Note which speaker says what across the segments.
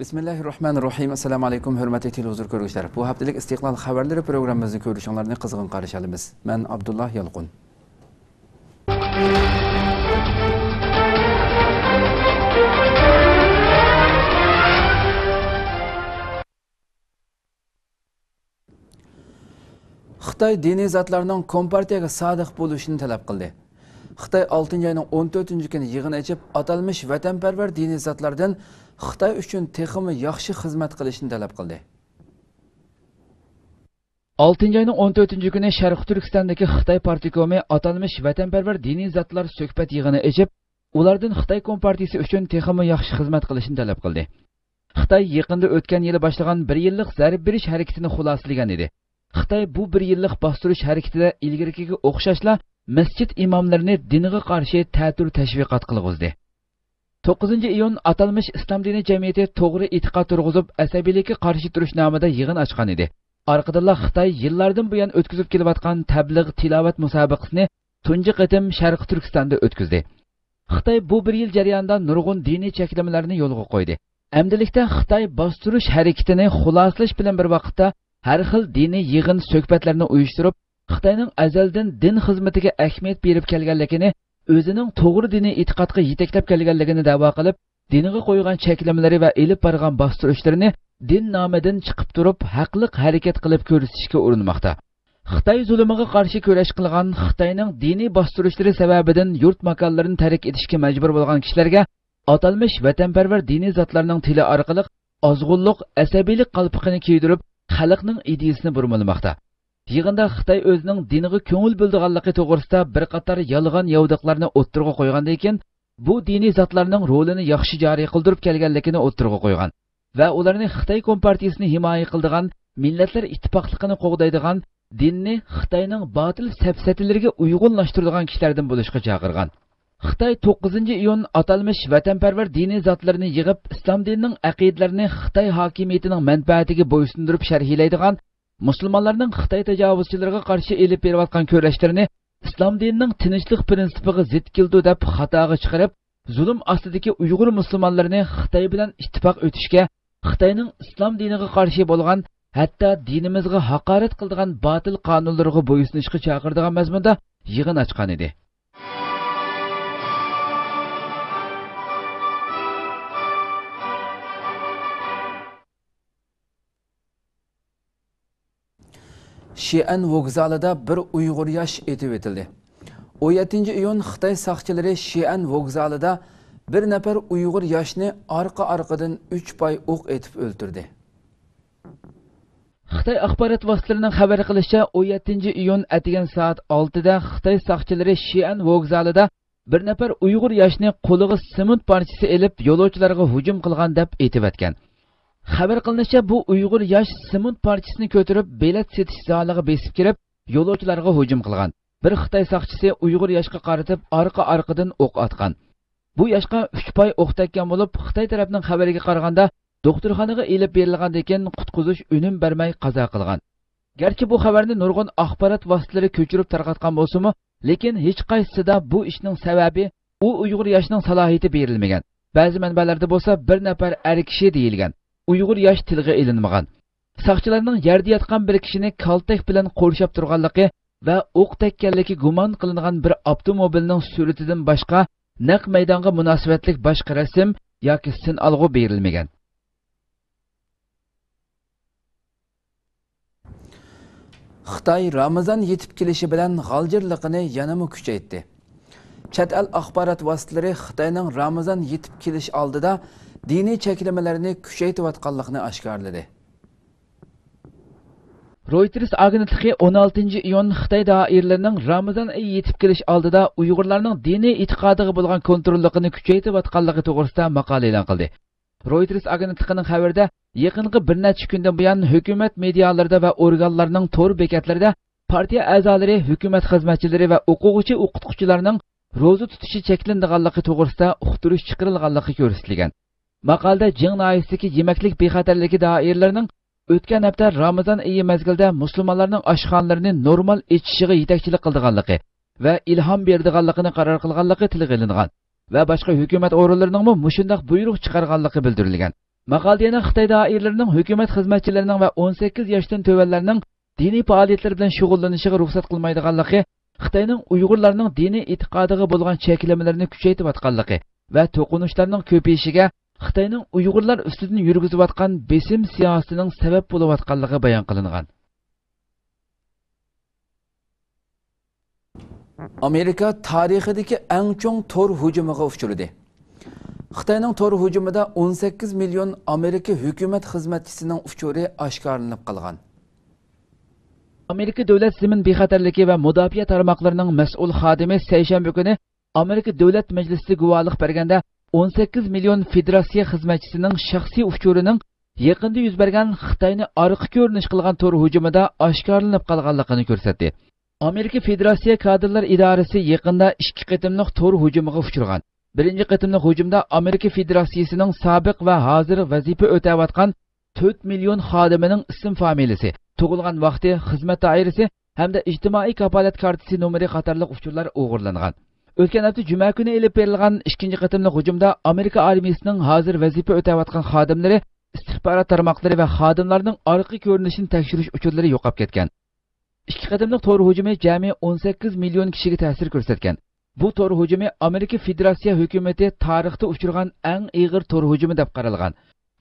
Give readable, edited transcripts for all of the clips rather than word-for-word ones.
Speaker 1: Bismillahirrahmanirrahim. Assalamu alaykum, hurmatli televizor ko'ruvchilar. Bu haftalik Istiqlol xabarlari programmamizni ko'rishinglarni qizg'in qarshi olamiz. Men Abdullah Yalqun. Xitoy diniy zotlarning kompartiyaga sodiq bo'lishini talab qildi. Xitoy 6-oyning 14-kuni yig'in ochib, atalmish vatanparvar diniy zotlardan Xitoy uchun texmi yaxshi xizmat qilishni talab qildi.
Speaker 2: 6-oyning 14-kuni Sharq Turkistondagi Xitoy partikomi atalmish vatanparvar diniy zotlar suhbat yig'ini ochib, ulardan Xitoy kompartiyasi uchun texmi yaxshi xizmat qilishni talab qildi. Xitoy yaqinda o'tgan yili boshlagan 1 yillik zarb berish harakatini xulosalagan edi. Xitoy bu 1 yillik bostirish harakatida ilgarikiga o'xshashla masjid imomlarini dinga qarshi ta'tir tashviqot qilg'izdi. 9-iyun atalmish islom dini jamiyati to'g'ri e'tiqod turg'izib, asabiylikka qarshi turish nomida yig'in ochgan edi. Orqadan Xitoy yillardan buyon o'tkazib kelayotgan tabliğ tilovat musobaqasini tunji qatim Sharq Turkistonda o'tkazdi. Xitoy bu 1 yil jarayonida nurg'un diniy cheklamalarni yo'lga qo'ydi. Amdilikda Xitoy bostirish harakatini xulosalash bilan bir vaqtda har xil diniy yig'in suhbatlarni uyushtirib, Xitoyning azaldan din xizmatiga ahamiyat berib kelganligini, o'zining to'g'ri diniy e'tiqodga yetaklab kelganligini da'vo qilib, diniga qo'ygan cheklamalari va elib borgan bostirishlarini din nomidan chiqib turib, haqliq harakat qilib ko'rsatishga urinmoqda. Xitoy zulmiga qarshi kurash qilgan Xitoyning diniy bostirishlari sababidan yurt makonlarini tark etishga majbur bo'lgan kishilarga atalmish vatanparvar diniy zotlarning tili orqali ozg'unlik, asabiylik qalpiqini kiydirib, xalqning ideyasini burmalmoqda. Yig'inda Xitoy o'zining diniga ko'ngil bildirganligi to'g'risida bir qator yolg'on yovdiqlarni o'ttirga qo'ygandan keyin, bu diniy zotlarning rolini yaxshi joriy qildirib kelganligini o'ttirga qo'ygan va ularni Xitoy kompartiyasini himoya qildigan, millatlar ittifoqligini qo'g'daydigan, dinni Xitoyning botil safsatilariga uyg'unlashtiradigan kishilardan bo'lishga chaqirgan. Xitoy 9-iyun atalmish vatanparvar diniy zotlarini yig'ib, islom dinining aqidalarini Xitoy hokimiyatining manfaatiga bo'ysundirib sharhlaydigan, musulmonlarning Xitoy tajovuzchilariga qarshi elib berayotgan kurashlarini islom dinining tinchlik prinsipiga zid keldi deb xatoga chiqarib, zulm ostidagi Uyg'ur musulmonlarini Xitoy bilan ittifoq o'tishga, Xitoyning islom diniga qarshi bo'lgan, hatto dinimizga haqorat qiladigan botil qonunlariga bo'ysunishga chaqiradigan mazmunda yig'in ochgan edi.
Speaker 1: Xi'an vokzalida bir Uyg'ur yosh etib etildi. 17-iyun Xitoy saqchilari Xi'an vokzalida bir nafar Uyg'ur yoshni orqa-orqadan 3 pay o'q etib o'ldirdi.
Speaker 2: Xitoy axborot vositalarining xabar qilishicha, 17-iyun atigan soat 6 da Xitoy saqchilari Xi'an vokzalida bir nafar Uyg'ur yoshni qo'liga sement parchasi elib yo'lovchilarga hujum qilgan deb aytib o'tgan. Xabar qilinishicha, bu Uyg'ur yosh sement parchasini ko'tarib, bilet setish zaliga besib kirib, yo'lovchilarga hujum qilgan. Bir Xitoy saqchisi Uyg'ur yoshga qaratib, orqa-orqadan o'q atgan. Bu yoshga 3 pay o'q tekkan bo'lib, Xitoy tarafining xabariga qaraganda, doktorxonaga elib berilgandan keyin qutqizish unum bermay qazo qilgan. Garchi bu xabarni nurg'un axborot vositalari ko'chirib tarqatgan bo'lsa-mu, lekin hech qaysida bu ishning sababi u Uyg'ur yoshining salohiyati berilmagan. Ba'zi manbalarda bo'lsa bir nafar er kishi deyilgan. Uyg'ur yosh tilga ilinmagan. Saqchilarning yerda yotgan bir kishini kaltak bilan qo'rshab turganligi va o'q tekkanligi gumon qilingan bir avtomobilning suratidan boshqa naq maydonga munosabatlik boshqa rasm yoki sin alg'u berilmagan.
Speaker 1: Xitoy Ramazon yetib kelishi bilan g'aljirligini yanama kuchaytirdi. Chet el axborot vositalari Xitoyning Ramazon yetib kelish oldida diniy cheklamalarni kuchaytirayotganligini oshkorladi.
Speaker 2: Reuters agentligi 16-iyun Xitoy doiralarining Ramazon oyi yetib kelish oldida Uyg'urlarning diniy e'tiqodiga bo'lgan kontrolligini kuchaytirayotganligi to'g'risida maqola e'lon qildi. Reuters agentligining xabarida, yaqinqi bir necha kundan buyon hukumat medialarida va organlarning to'r bekatlarida partiya a'zolari, hukumat xizmatchilari va o'quvchi-o'qituvchilarning ro'za tutishi cheklanganligi to'g'risida uqtirish chiqarilganligi ko'rsatilgan. Maqolada Jing noyasidagi yemaklik bexatarligi doiralarining o'tgan hafta Ramazon oyi mezgilida musulmonlarning oshxonalarini normal ichishiga yetakchilik qilganligi va ilhom berdiganligini qaror qilganligi tilga ilingan. va boshqa hukumat organlarining mushundaq buyruq chiqarganligi bildirilgan. Maqolada yana Xitoy doiralarining, hukumat xizmatchilarining va 18 yoshdan to'vanlarning diniy faoliyatlar bilan shug'ullanishiga ruxsat qilmaydiganligi, Xitoyning Uyg'urlarning diniy e'tiqodiga bo'lgan cheklamalarni kuchaytirayotganligi va to'qinishlarning ko'payishiga Xitoyning Uyg'urlar ustidan yurgizayotgan besim siyosatining sabab bo'layotganligi bayon qilingan.
Speaker 1: Amerika tarixidagi eng chong tor hujumiga uchradi. Xitoyning tor hujumida 18 million Amerika hukumat xizmatchisining uchuri oshkorlanib qolgan.
Speaker 2: Amerika davlat zimin bexatarligi va mudofaa tarmoqlarining mas'ul xodimi seshanba kuni Amerika davlat majlisida guvohlik berganda 18 million federatsiya xizmatchisining shaxsiy uchurining yaqinda yuz bergan Xitoyni orqa ko'rinish qilgan tor hujumida oshkorlanib qolganligini ko'rsatdi. Amerika Federatsiya kadrlar idorasi yaqinda 2 qatimliq tor hujumiga uchragan. Birinchi qatimliq hujumda Amerika Federatsiyasining sobiq va hozir vazifa o'tayotgan 4 million xodimining ism familiyasi, tug'ilgan vaqti, xizmat doirasi hamda ijtimoiy kafolat kartasi nomeri qatorliq uchurlar o'g'irlangan. O'tgan hafta juma kuni elib berilgan ikkinchi qatimliq hujumda Amerika armiyasining hozir vazifa o'tayotgan xodimlari, istixborot tarmoqlari va xodimlarning orqa ko'rinishini tekshirish uchurlari yo'qolib ketgan. Ikki qatimliq tor hujumi jami 18 million kishiga ta'sir ko'rsatgan. Bu tor hujumi Amerika Federatsiya hukumati tarixda uchirgan eng og'ir tor hujumi deb qaralgan.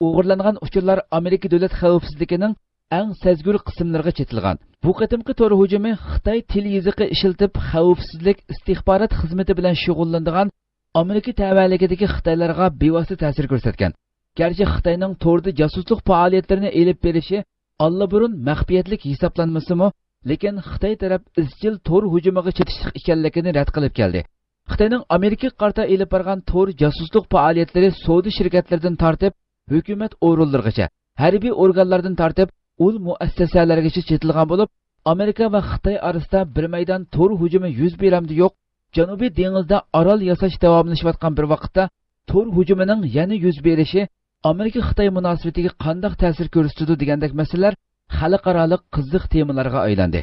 Speaker 2: O'g'irlangan uchurlar Amerika davlat xavfsizligining eng sezgur qismlariga chetilgan. Bu qatimqi tor hujumi Xitoy til yoziqi ishiltib xavfsizlik istixborot xizmati bilan shug'ullanadigan Amerika tavalligidagi Xitoylarga bevosita ta'sir ko'rsatgan. Garchi Xitoyning torda jasuslik faoliyatlarini elib berishi allaburun maxfiyatlik hisoblanmasimi, lekin Xitoy taraf izchil tor hujumiga chetishlik ekanligini rad qilib keldi. Xitoyning Amerika qarta elib borgan tor jasuslik faoliyatlari savdo shirkatlaridan tortib, hukumat o'rinlarigacha, harbiy organlardan tortib, ul muassasalargacha chetilgan bo'lib, Amerika va Xitoy orasida bir maydon tor hujumi yuz beramdi yo'q. Janubiy dengizda orol yasash davomlashayotgan bir vaqtda tor hujumining yana yuz berishi Amerika-Xitoy munosabatiga qanday ta'sir ko'rsatdi degandek masalalar xalqaro qiziq temalarga aylandi.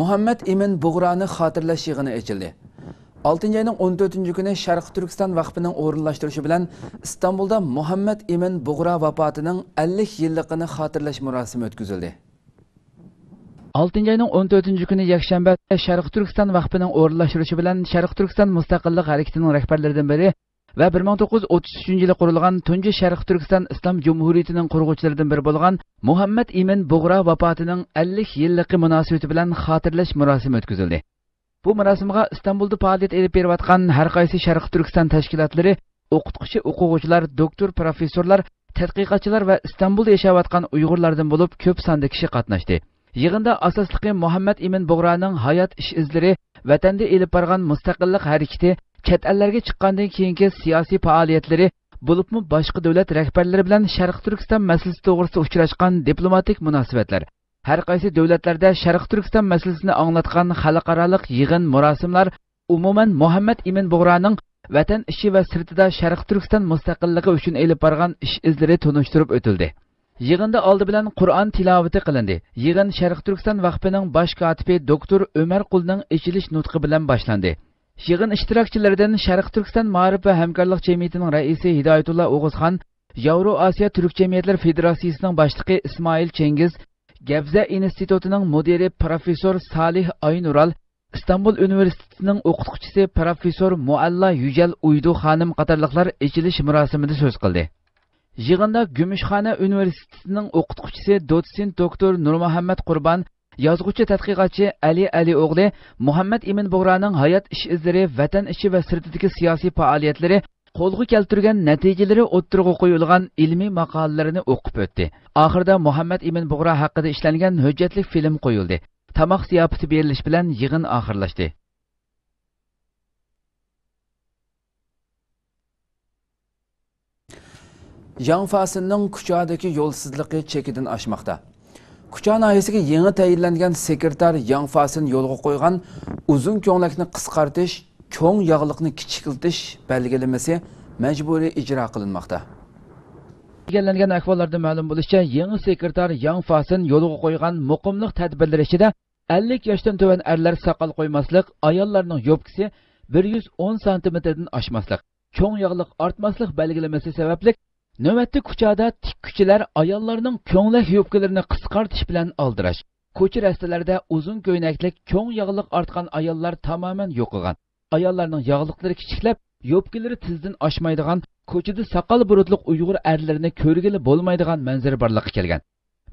Speaker 1: Muhammad Emin Bug'roni xotirlash yig'ini ochildi. 6-oyning 14-kuni Sharq Turkiston vaqfining o'rinlashtirishi bilan Istanbulda Muhammad Emin Bug'ra vafotining 50 yilligini xotirlash murosimi o'tkazildi.
Speaker 2: 6-oyning 14-kuni yakshanba Sharq Turkiston vaqfining o'rinlashtirishi bilan Sharq Turkiston mustaqillik harakatining rahbarlaridan biri va 1933-yili qurilgan tunji Sharq Turkiston Islom Jumhuriyatining qurg'uvchilaridan biri bo'lgan Muhammad Emin Bug'ra vafotining 50 yilligi munosabati bilan xotirlash murosimi o'tkazildi. Bu marosimga Istanbulda faoliyat olib berayotgan har qaysi Sharq Turkiston tashkilotlari, o'qituvchi, o'quvchilar, doktor, professorlar, tadqiqotchilar va Istanbulda yashayotgan Uyg'urlardan bo'lib ko'p sonda kishi qatnashdi. Yig'inda asosligi Muhammad Emin Bug'raning hayot ish izlari, vatanda olib borgan mustaqillik harakati, chet ellarga chiqqandan keyingi siyosiy faoliyatlari, bo'libmi boshqa davlat rahbarlari bilan Sharq Turkiston masalasi to'g'risida uchrashgan diplomatik munosabatlar, har qaysi davlatlarda Sharq Turkiston masalasini anglatgan xalqaro yig'in murosimlar, umuman Muhammad Emin Bug'raning vatan ishi va sirtida Sharq Turkiston mustaqilligi uchun olib borgan ish izlari tunishtirib o'tildi. Yig'inda oldi bilan Qur'on tilovati qilindi. Yig'in Sharq Turkiston vaqfining bosh kotibi doktor Ömer Qulning ichilish nutqi bilan boshlandi. Yig'in ishtirokchilaridan Sharq Turkiston Ma'rif va hamkorlik jamiyatining raisi Hidoyatullo O'g'izxon, Yevro Osiyo Turk jamiyatlar federatsiyasining boshlig'i Ismoil Chengiz, Gavza institutining mudiri professor Salih Aynural, Istanbul universitetining o'qituvchisi professor Mualla Yujal Uydu xonim qatorliqlar ichilish marosimida so'z qildi. Yig'inda Gümüşxana universitetining o'qituvchisi dotsent doktor Nurmuhammad Qurbon, yozuvchi tadqiqotchi Ali o'g'li Muhammad Emin Bug'raning hayot ish izlari, vatan ichi va sirtidagi siyosiy faoliyatlari, qo'lga keltirgan natijalari o'ttirg'a qo'yilgan ilmiy maqolalarini o'qib o'tdi. Oxirida Muhammad Emin Bug'ra haqida ishlangan hujjatli film qo'yildi. Tamoq ziyofati berilish bilan yig'in oxirlashdi.
Speaker 1: Yanfasinning Kuchadagi yo'lsizligi chekidan oshmoqda. Kucha nahiyasiga yangi tayinlangan sekretar Yanfasin yo'lga qo'ygan uzun ko'nglakni qisqartish, cho'ng yog'liqni kichikiltish belgilamasi majburiy ijro qilinmoqda.
Speaker 2: Egallangan ahvollarda ma'lum bo'lishicha, yangi sekretar Yanfasin yo'lga qo'ygan muqimlik tadbirlari ichida 50 yoshdan tuvan erlar soqol qo'ymaslik, ayollarning yo'pkisi, 110 santimetrdan oshmaslik, cho'ng yog'liq ortmaslik belgilamasi sababli navbatda ko'chada tikkuchilar ayollarning ko'nglak yubkalarini qisqartish bilan aldirash. Ko'cha rastalarda uzun ko'ynaklik cho'ng yog'liq ortgan ayollar tamoman yo'qolgan. Ayollarning yog'liqlari kichiklab, yubkalari tizdan oshmaydigan, ko'chada soqol burutliq Uyg'ur erlarini ko'rgili bo'lmaydigan manzara borliqqa kelgan.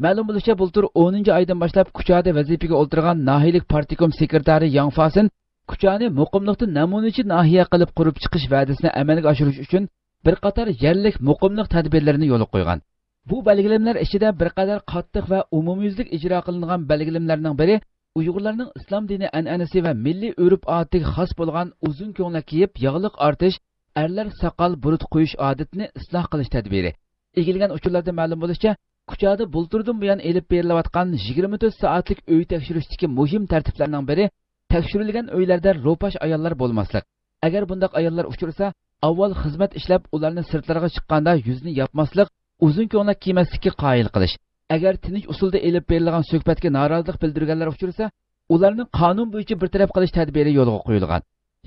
Speaker 2: Ma'lum bo'lishicha, bultur 10-oydan boshlab ko'chada vazifaga o'tirgan nahiyelik partikom sekretari Yang Fasin ko'chani muqimlikda namunachi nahiya qilib qurib chiqish va'dasini amalga oshirish uchun bir qator yerlik muqimlik tadbirlarini yo'lga qo'ygan. Bu belgilamlar ichida bir qadar qattiq va umumyuzlik ijro qilingan belgilamlarning biri Uyg'urlarning islom dini an'anasi va milliy urf-odatga xos bo'lgan uzun ko'ylak kiyib yog'liq ortish, erlar soqol burut qo'yish odatini isloh qilish tadbiri. Egilgan uchurlarda ma'lum bo'lishicha, ko'chada bulturdan buyon elib berilayotgan 24 soatlik uy tekshirishdagi muhim tartiblarning biri tekshirilgan uylarda ro'pash ayollar bo'lmaslik. Agar bunday ayollar uchursa, avval xizmat ishlab ularni sirtlarga chiqqanda yuzni yopmaslik, uzun ko'ylak kiymaslikka qoyil qilish. Agar tinch usulda elib berilgan suhbatga norozilik bildirganlar uchursa, ularni qonun bo'yicha bartaraf qilish tadbiri yo'lga qo'yilgan.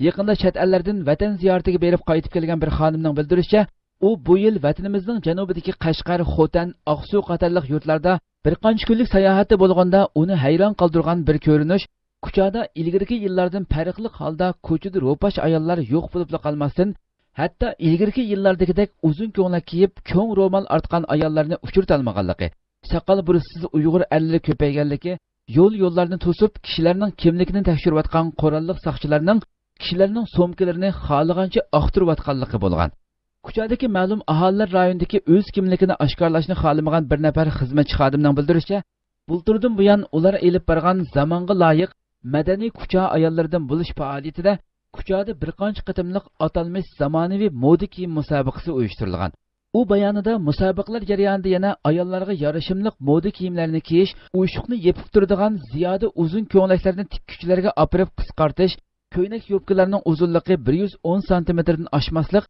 Speaker 2: Yaqinda chet ellardan vatan ziyoratiga berib qaytib kelgan bir xonimning bildirishicha, u bu yil vatanimizning janubidagi Qashqar, Xotan, Oqsu qatorliq yurtlarda bir qancha kunlik sayohatda bo'lganda uni hayron qoldirgan bir ko'rinish, ko'chada ilgirki yillardan farqli holda ko'chada ro'pash ayollar yo'q bo'lib qolmasdan, hatto ilgirki yillardagidek uzun ko'ylak kiyib, cho'ng ro'mol artgan ayollarni uchirtalmaganligi, soqol burutsiz Uyg'ur erlari ko'payganligi, yo'llarni to'sib kishilarning kimligini tekshirayotgan qurolli soqchilarning kishilarning so'mkalarini xohlagancha oqtirayotganligi bo'lgan. Ko'chadagi ma'lum aholilar rayondagi o'z kimligini oshkorlashni xohlamagan bir nafar xizmatchi xodimning bildirishicha, bulturdan buyon ular elib borgan zamonga loyiq madaniy ko'cha ayollaridan bo'lish faoliyatida ko'chada bir qancha qatimliq atalmish zamonaviy moda kiyim musobaqasi uyushtirilgan. U bayonida musobaqalar jarayonida yana ayollarga yarashimliq moda kiyimlarini kiyish, uyushliqni yepib turadigan ziyoda uzun ko'ylaklarni tikkuchilarga opirib qisqartish, ko'ynak yubkalarining uzunligi 110 santimetrdan oshmaslik,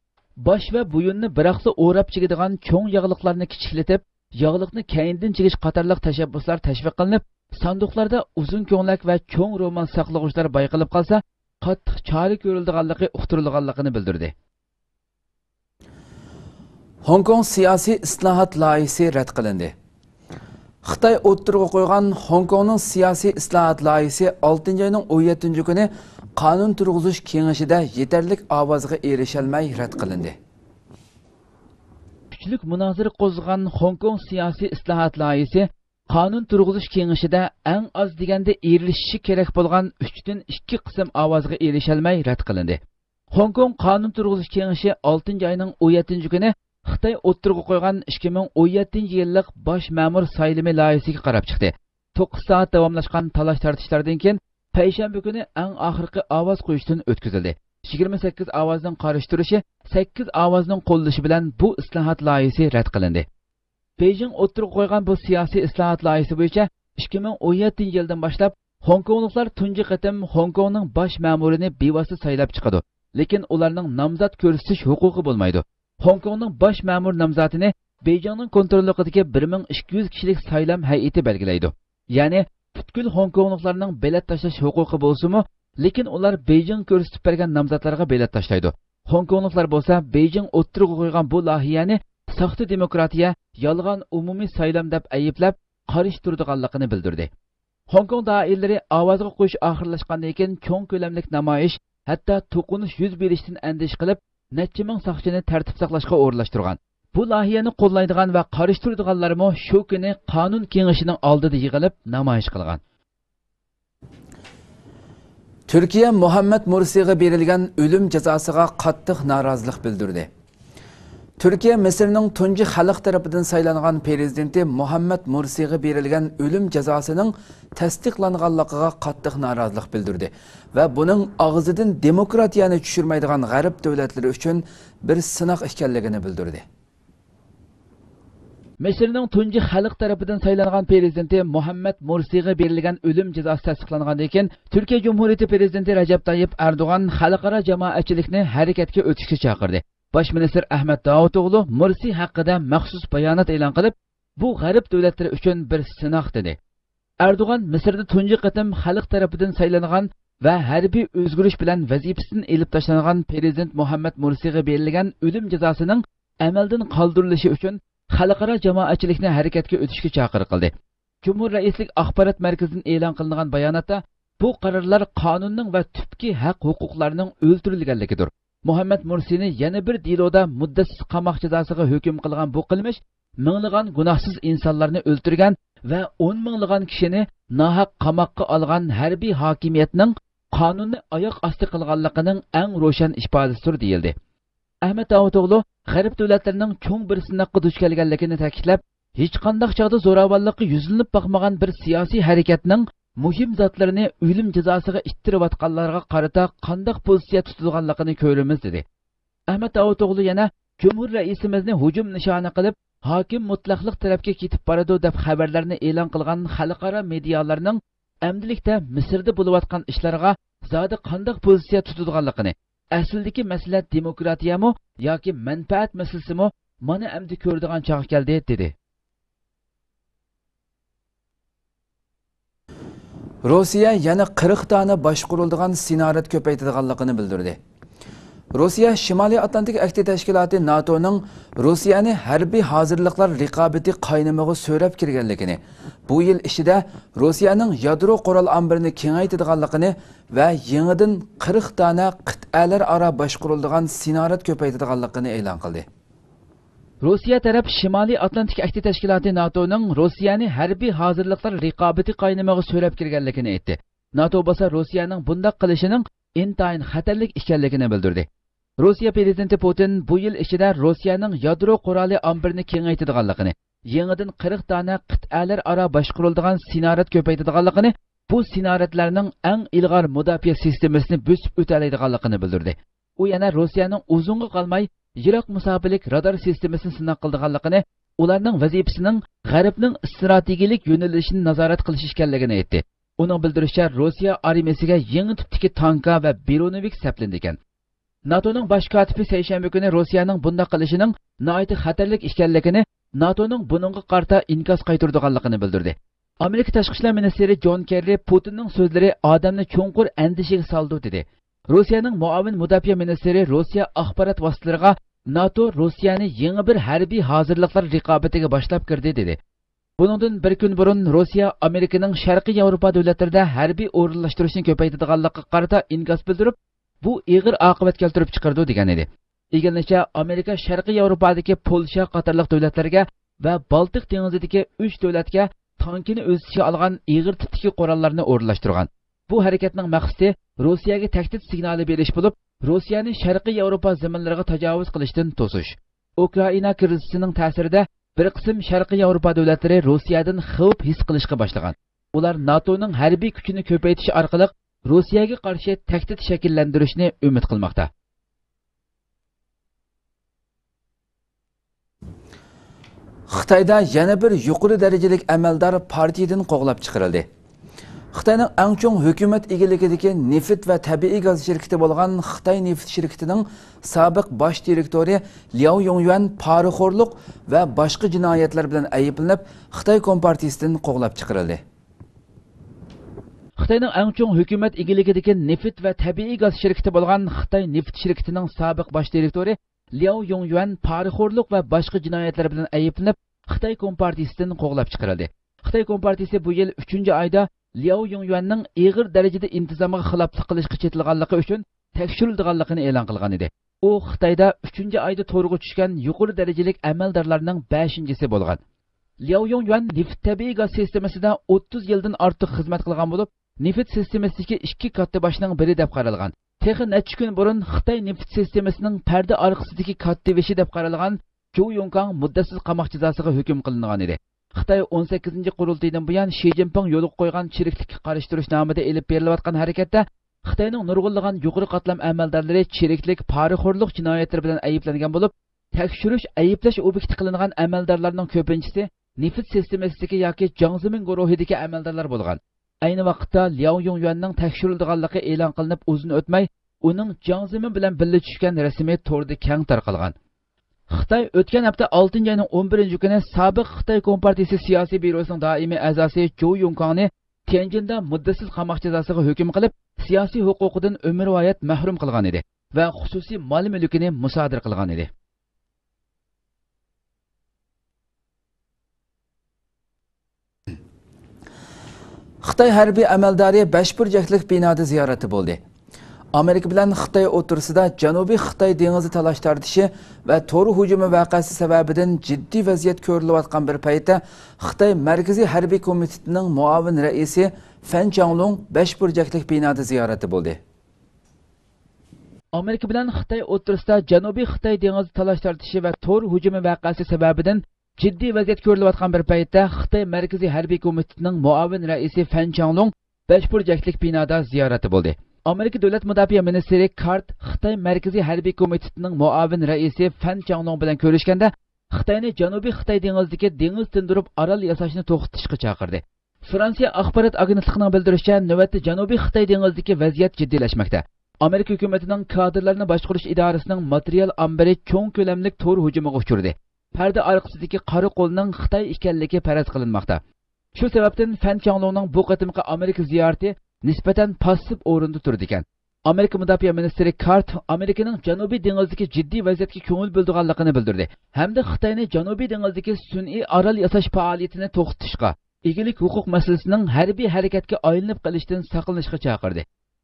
Speaker 2: bosh va bo'yinni biroqsa o'rab chigadigan cho'ng yog'liqlarni kichiklatib, yog'liqni keyindan chigish qatorliq tashabbuslar tashviq qilinib, sanduqlarda uzun ko'ylak va cho'ng ro'mol saqlag'uvchilar bayqalib qolsa, qattiq chora ko'rilganligi uqtirilganligini bildirdi.
Speaker 1: Hong Kong siyosiy islohot loyihasi rad qilindi. Xitoy o'ttirg'a qo'ygan Hong Kongning siyosiy islohot loyihasi 6-oyning 17 kuni qonun turg'izish kengashida yetarlik ovozga erishalmay rad qilindi.
Speaker 2: Kuchlik munozara qo'zg'agan Hong Kong siyosiy islohot loyihasi qonun turg'izish kengashida eng oz deganda erishishi kerak bo'lgan 3 dan 2 qism ovozga erishalmay rad qilindi. Hong Kong qonun turg'izish kengashi 6-oyning 17 kuni Xitoy o'ttirg'a qo'ygan 2017-yillik bosh ma'mur saylimi loyihasiga qarab chiqdi. 9 soat davomlashgan talash-tartishlardan keyin payshanba kuni eng oxirgi ovoz qo'yishdan o'tkazildi. 28 ovozning qarashtirishi, 8 ovozning qo'llashi bilan bu islohot loyihasi rad qilindi. Beijing o'ttirg'a qo'ygan bu siyosiy islohot loyihasi bo'yicha 2017-yildan boshlab Hong Kongliklar tunji qatim Hong Kongning bosh ma'murini bevosita saylab chiqadi, lekin ularning nomzod ko'rsatish huquqi bo'lmaydi. Hong Kongning bosh ma'mur nomzodini Beijingning kontrolligidagi 1200 kishilik saylam hay'ati belgilaydi. Ya'ni butkul Hong Kongliklarning bilet tashlash huquqi bo'lsa-mu, lekin ular Beijing ko'rsatib bergan nomzodlarga bilet tashlaydi. Hong Kongliklar bo'lsa Beijing o'ttirg'a qo'ygan bu loyihani soxta demokratiya, yolg'on umumiy saylam deb ayblab, qarish turdiganligini bildirdi. Hong Kong doiralari ovozga qo'yish oxirlashgandan keyin cho'ng ko'lamlik namoyish, hatto to'qinish yuz berishdan andish qilib, necha ming soqchini tartib saqlashga o'rlashtirgan. Bu loyihani qo'llaydigan va qarish turdiganlarmi shu kuni qonun kengashining oldida yig'ilib namoyish qilgan.
Speaker 1: Turkiya Muhammad Mursiga berilgan o'lim jazosiga qattiq norozilik bildirdi. Turkiya Misrning tunji xalq tarafidan saylangan prezidenti Muhammad Mursiga berilgan o'lim jazosining tasdiqlanganligiga qattiq norozilik bildirdi va buning og'zidan demokratiyani tushirmaydigan g'arb davlatlari uchun bir sinoq ekanligini bildirdi.
Speaker 2: Misrning tunji xalq tarafidan saylangan prezidenti Muhammad Mursiga berilgan o'lim jazosi tasdiqlangandan keyin Turkiya Cumhuriyeti prezidenti Recep Tayyip Erdo'g'an xalqaro jamoatchilikni harakatga o'tishga chaqirdi. Bosh minister Ahmed Davutoğlu Mursi haqida maxsus bayonot e'lon qilib, bu g'arb davlatlari uchun bir sinoq dedi. Erdo'g'an Misrda tunji qatim xalq tarafidan saylangan va harbiy o'zgarish bilan vazifasidan elib tashlangan prezident Muhammad Mursiga berilgan o'lim jazosining amaldan qoldirilishi uchun xalqaro jamoatchilikni harakatga o'tishga chaqiriq qildi. Cumhur Raislik axborot markazidan e'lon qilingan bayonotda bu qarorlar qonunning va tubki haq-huquqlarning o'ldirilganligidir. Muhammad Mursini yana bir deloda muddatsiz qamoq jazosiga hukm qilgan bu qilmish minglagan gunohsiz insonlarni o'ldirgan va 10 minglagan kishini nohaq qamoqqa olgan harbiy hokimiyatning qonunni oyoq osti qilganligining eng ro'shan ifodasidir deyildi. Ahmad Davutoğlu g'arb davlatlarining cho'ng bir sinoqqa duch kelganligini ta'kidlab, hech qanday chog'da zo'ravonlikqa yuzlanib boqmagan bir siyosiy harakatning muhim zotlarini o'lim jazosiga ittirayotganlarga qarata qanday pozitsiya tutilganligini ko'ramiz dedi. Ahmad Davutoğlu yana Cumhur raisimizni hujum nishoni qilib, hokim mutlaqlik tarafga ketib boradi deb xabarlarni e'lon qilgan xalqaro medialarning amdilikda Misrda bo'layotgan ishlarga zodi qanday pozitsiya tutilganligini, aslidagi masala demokratiyami yoki manfaat masalasimi mana amdi ko'radigan chog' keldi dedi.
Speaker 1: Rossiya yana 40 tane boshqariladigan sinaret ko'paytirganligini bildirdi. Rossiya Shimoliy Atlantik Akti Tashkiloti NATOning Rossiyani harbiy hozirliklar raqobati qaynamog'i so'rab kirganligini, bu yil ichida Rossiyaning yadro qurol ombirini kengaytirganligini va yangidan 40 tane qit'alar aro boshqariladigan sinaret ko'paytirganligini e'lon qildi.
Speaker 2: Rossiya taraf Shimoliy Atlantik Akti Tashkiloti NATOning Rossiyani harbiy hozirliklar raqobati qaynamog'i so'rab kirganligini aytdi. NATO bo'lsa Rossiyaning bunday qilishining intayin xatarlik ekanligini bildirdi. Rossiya prezidenti Putin bu yil ichida Rossiyaning yadro quroli ombirini kengaytirganligini, yangidan 40 tane qit'alar aro boshqariladigan sinaret ko'paytirganligini, bu sinaretlarning eng ilg'or mudofaa sistemasini bosib o'talaydiganligini bildirdi. U yana Rossiyaning uzunga qolmay yiroq masofalik radar sistemasini sinab qilganligini, ularning vazifasining G'arbning strategik yo'nalishini nazorat qilish ekanligini aytdi. Uning bildirishicha, Rossiya armiyasiga yangi tipdagi tanka va beronovik saplandi ekan. NATOning bosh kotibi seshanba kuni Rossiyaning bunday qilishining nihoyat xatarlik ekanligini, NATOning buningga qarta inkos qaytaradiganligini bildirdi. Amerika tashqi ishlar ministri John Kerry Putinning so'zlari odamni cho'nqur andishaga soldi dedi. Rossiyaning muavin mudofaa ministri Rossiya axborot vositalariga NATO Rossiyani yangi bir harbiy hozirliklar raqobatiga boshlab kirdi dedi. Buningdan bir kun burun Rossiya Amerikaning Sharqiy Yevropa davlatlarida harbiy o'rinlashtirishni ko'paytirganligiga qarata inkos bildirib, bu ig'ir oqibat keltirib chiqardi degan edi. Egilnicha Amerika Sharqiy Yevropadagi Polsha qatorliq davlatlarga va Baltik dengizidagi 3 davlatga tankini o'z ichiga olgan ig'ir tipdagi qurollarni o'rinlashtirgan. Bu harakatning maqsadi Rossiyaga tahdid signali berish bo'lib, Rossiyani Sharqiy Yevropa zaminlariga tajovuz qilishdan to'sish. Ukraina krizisining ta'sirida bir qism Sharqiy Yevropa davlatlari Rossiyadan xavf his qilishga boshlagan. Ular NATOning harbiy kuchini ko'paytirish orqali Rossiyaga qarshi tahdid shakllantirishni umid qilmoqda.
Speaker 1: Xitoyda yana bir yuqori darajalik amaldor partiyadan qo'g'lab chiqarildi. Xitoyning eng chong hukumat egaligidagi neft va tabiiy gaz shirkati bo'lgan Xitoy neft shirkatining sobiq bosh direktori Liao Yongyuan poraxo'rlik va boshqa jinoyatlar bilan ayblanib, Xitoy kompartiyasidan qo'g'lab chiqarildi.
Speaker 2: Xitoyning eng chong hukumat egaligidagi neft va tabiiy gaz shirkati bo'lgan Xitoy neft shirkatining sobiq bosh direktori Liao Yongyuan poraxo'rlik va boshqa jinoyatlar bilan ayblanib, Xitoy kompartiyasidan qo'g'lab chiqarildi. Xitoy kompartiyasi bu yil 3-oyda Liao Yongyuanning ig'ir darajada intizomga xiloflik qilishga chetilganligi uchun tekshirilganligini e'lon qilgan edi. U Xitoyda 3-oyda to'rg'a tushgan yuqori darajalik amaldorlarning 5-chisi bo'lgan. Liao Yongyuan neft tabiiy gaz sistemasida 30 yildan ortiq xizmat qilgan bo'lib, neft sistemasidagi 2 katta boshning biri deb qaralgan. Texi necha kun burun Xitoy neft sistemasining parda orqasidagi katta veshi deb qaralgan Zhou Yongkang muddatsiz qamoq jazosiga hukm qilingan edi. Xitoy 18-qurultaydan buyon Xi Jinping yo'lga qo'ygan chiriklikka qarshi turish nomida elib berilayotgan harakatda Xitoyning nurg'unlagan yuqori qatlam amaldorlari chiriklik, poraxo'rlik jinoyatlari bilan ayblangan bo'lib, tekshirish, ayblash obyekti qilingan amaldorlarning ko'pinchisi neft sistemasidagi yoki Jiangzemin guruhidagi amaldorlar bo'lgan. Ayni vaqtda Liao Yongyuanning tekshirilganligi e'lon qilinib, uzun o'tmay uning Jiangzemin bilan birga tushgan rasmiy to'rda keng tarqalgan. Xitoy o'tgan hafta 6-oyning 11-kuni sobiq Xitoy kompartiyasi siyosiy byurosining doimiy a'zosi Zhou Yongkangni Tianjinda muddasiz qamoq jazosiga hukm qilib, siyosiy huquqidan umrvoyat mahrum qilgan edi va xususiy mol-mulkini musodara qilgan edi.
Speaker 1: Xitoy harbiy amaldori 5 burchaklik binoda ziyorati bo'ldi. Amerika bilan Xitoy o'rtasida Janubiy Xitoy dengizi talash tortishi va to'r hujumi voqeasi sababidan jiddiy vaziyat ko'rilayotgan bir paytda Xitoy Markaziy harbiy komitetining muavin raisi Fan Changlong 5 burchaklik binoda ziyorati bo'ldi.
Speaker 2: Amerika bilan Xitoy o'rtasida Janubiy Xitoy dengizi talash tortishi va to'r hujumi voqeasi sababidan jiddiy vaziyat ko'rilayotgan bir paytda Xitoy Markaziy harbiy komitetining muavin raisi Fan Changlong 5 burchaklik binoda ziyorati bo'ldi. Amerika Davlat Mudofaa ministri Kart Xitoy Markaziy harbiy komitetining muavin raisi Fan Changlong bilan ko'rishganda Xitoyni Janubiy Xitoy dengizidagi dengiz tindirib orol yasashni to'xtatishga chaqirdi. Fransiya axborot agentligining bildirishicha, navbatda Janubiy Xitoy dengizidagi vaziyat jiddiylashmoqda. Amerika hukumatining kadrlarni boshqarish idorasining material ambari cho'ng ko'lamlik to'r hujumiga uchradi. Parda orqasidagi qora qo'lning Xitoy ekanligi faraz qilinmoqda. Shu sababdan Fan Changlongning bu qatimqi Amerika ziyorati nisbatan passiv o'rinda turdi ekan. Amerika mudofaa ministri Kart Amerikaning Janubiy dengizidagi jiddiy vaziyatga ko'ngil bildirganligini bildirdi hamda Xitoyni Janubiy dengizidagi sun'iy orol yasash faoliyatini to'xtatishga, egilik huquq masalasining harbiy harakatga aylanib qolishdan saqlanishga chaqirdi.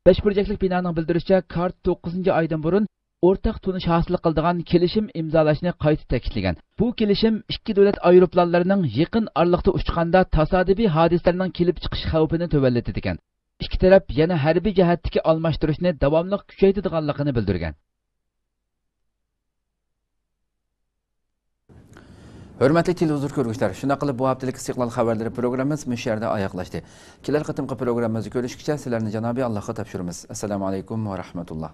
Speaker 2: 5 burchaklik binoning bildirishicha, Kart 9-oydan burun o'rtaq tunish hosil qildigan kelishim imzolashni qayta ta'kidlagan. Bu kelishim ikki davlat aeroplanlarining yaqin oraliqda uchganda tasodifiy hodisalarning kelib chiqish xavfini tuvalladi ekan. İki taraf yana harbiy jihatdagi almashtirishni davomli kuchaytirganligini bildirgan.
Speaker 1: Hurmatli televizor ko'ruvchilar, shuna qilib bu haftalik Istiqlol xabarlari programmamiz mush yerda oyoqlashdi. Kelar qatimqi programmamizni ko'rishguncha sizlarni janobiy Allohga topshiramiz. Assalomu alaykum va rahmatulloh.